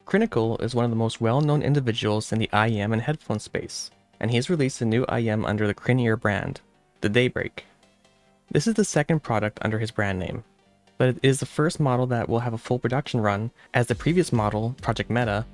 Crinacle is one of the most well-known individuals in the IEM and headphone space, and he has released a new IEM under the CrinEar brand, the Daybreak. This is the second product under his brand name, but it is the first model that will have a full production run, as the previous model, Project Meta,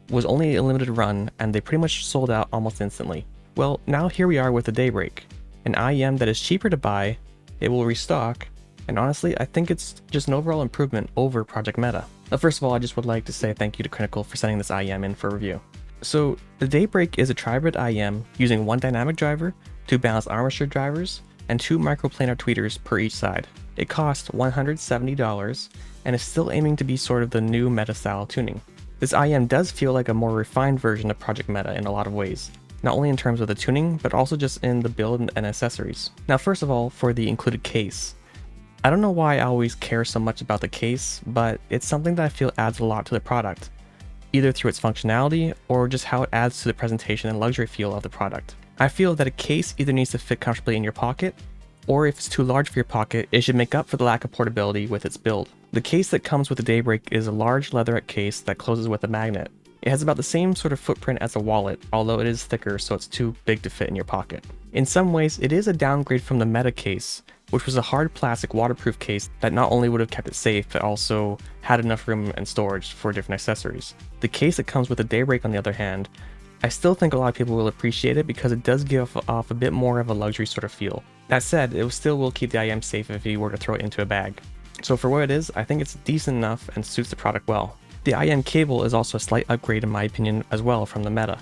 was only a limited run and they pretty much sold out almost instantly. Well, now here we are with the Daybreak, an IEM that is cheaper to buy, it will restock, and honestly, I think it's just an overall improvement over Project Meta. First of all, I just would like to say thank you to Crinacle for sending this IEM in for review. So, the Daybreak is a tribrid IEM using one dynamic driver, two balanced armature drivers, and two microplanar tweeters per each side. It costs $170 and is still aiming to be sort of the new Meta style tuning. This IEM does feel like a more refined version of Project Meta in a lot of ways, not only in terms of the tuning, but also just in the build and accessories. Now first of all, for the included case. I don't know why I always care so much about the case, but it's something that I feel adds a lot to the product, either through its functionality or just how it adds to the presentation and luxury feel of the product. I feel that a case either needs to fit comfortably in your pocket, or if it's too large for your pocket, it should make up for the lack of portability with its build. The case that comes with the Daybreak is a large leatherette case that closes with a magnet. It has about the same sort of footprint as a wallet, although it is thicker so it's too big to fit in your pocket. In some ways, it is a downgrade from the Meta case, which was a hard plastic waterproof case that not only would have kept it safe, but also had enough room and storage for different accessories. The case that comes with the Daybreak, on the other hand, I still think a lot of people will appreciate it because it does give off a bit more of a luxury sort of feel. That said, it still will keep the IEM safe if you were to throw it into a bag. So for what it is, I think it's decent enough and suits the product well. The IEM cable is also a slight upgrade in my opinion as well from the Meta.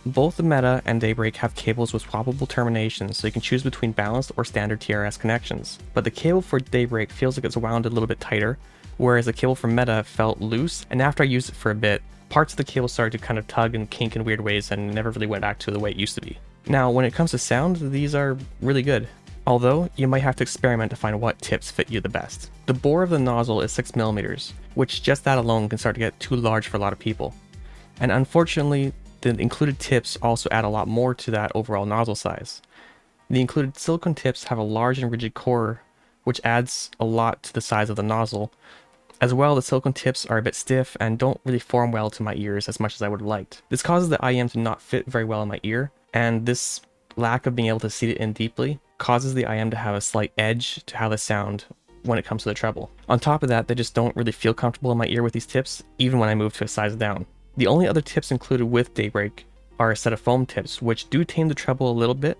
Both the Meta and Daybreak have cables with swappable terminations, so you can choose between balanced or standard TRS connections. But the cable for Daybreak feels like it's wound a little bit tighter, whereas the cable for Meta felt loose, and after I used it for a bit, parts of the cable started to kind of tug and kink in weird ways and never really went back to the way it used to be. Now, when it comes to sound, these are really good, although you might have to experiment to find what tips fit you the best. The bore of the nozzle is 6mm, which just that alone can start to get too large for a lot of people. And unfortunately, the included tips also add a lot more to that overall nozzle size. The included silicone tips have a large and rigid core, which adds a lot to the size of the nozzle. As well, the silicone tips are a bit stiff and don't really form well to my ears as much as I would have liked. This causes the IEM to not fit very well in my ear, and this lack of being able to seat it in deeply causes the IEM to have a slight edge to how they sound when it comes to the treble. On top of that, they just don't really feel comfortable in my ear with these tips, even when I move to a size down. The only other tips included with Daybreak are a set of foam tips, which do tame the treble a little bit,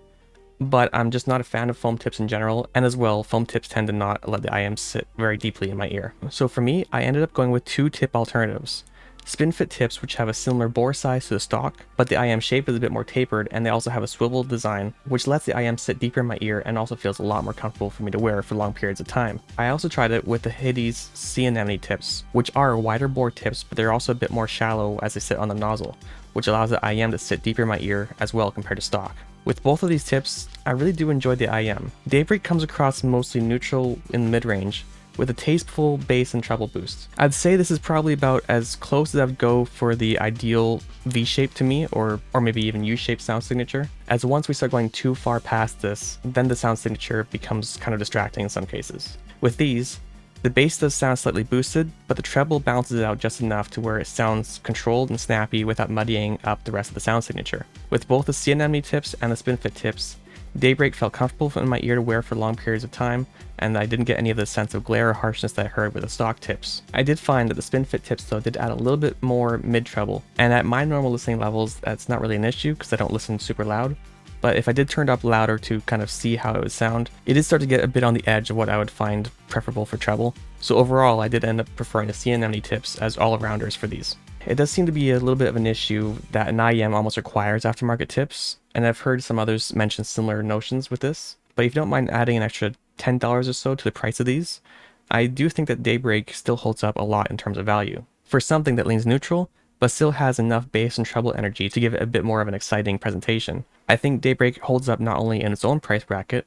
but I'm just not a fan of foam tips in general, and as well, foam tips tend to not let the IEM sit very deeply in my ear. So for me, I ended up going with two tip alternatives. Spin fit tips, which have a similar bore size to the stock, but the IEM shape is a bit more tapered, and they also have a swivel design, which lets the IEM sit deeper in my ear and also feels a lot more comfortable for me to wear for long periods of time. I also tried it with the Hades Sea Anemone tips, which are wider bore tips, but they're also a bit more shallow as they sit on the nozzle, which allows the IEM to sit deeper in my ear as well compared to stock. With both of these tips, I really do enjoy the IEM. Daybreak comes across mostly neutral in the mid-range, with a tasteful bass and treble boost. I'd say this is probably about as close as I would go for the ideal V-shape to me, or maybe even U-shape sound signature, as once we start going too far past this, then the sound signature becomes kind of distracting in some cases. With these, the bass does sound slightly boosted, but the treble balances it out just enough to where it sounds controlled and snappy without muddying up the rest of the sound signature. With both the Sea Anemone tips and the Spin Fit tips, Daybreak felt comfortable in my ear to wear for long periods of time, and I didn't get any of the sense of glare or harshness that I heard with the stock tips. I did find that the Spin Fit tips though did add a little bit more mid-treble, and at my normal listening levels that's not really an issue because I don't listen super loud, but if I did turn it up louder to kind of see how it would sound, it did start to get a bit on the edge of what I would find preferable for treble. So overall, I did end up preferring the Sea Anemone tips as all-arounders for these. It does seem to be a little bit of an issue that an IEM almost requires aftermarket tips, and I've heard some others mention similar notions with this, but if you don't mind adding an extra $10 or so to the price of these, I do think that Daybreak still holds up a lot in terms of value. For something that leans neutral, but still has enough bass and treble energy to give it a bit more of an exciting presentation, I think Daybreak holds up not only in its own price bracket,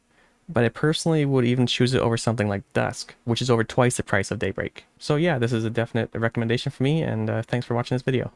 but I personally would even choose it over something like Dusk, which is over twice the price of Daybreak. So yeah, this is a definite recommendation for me, and thanks for watching this video.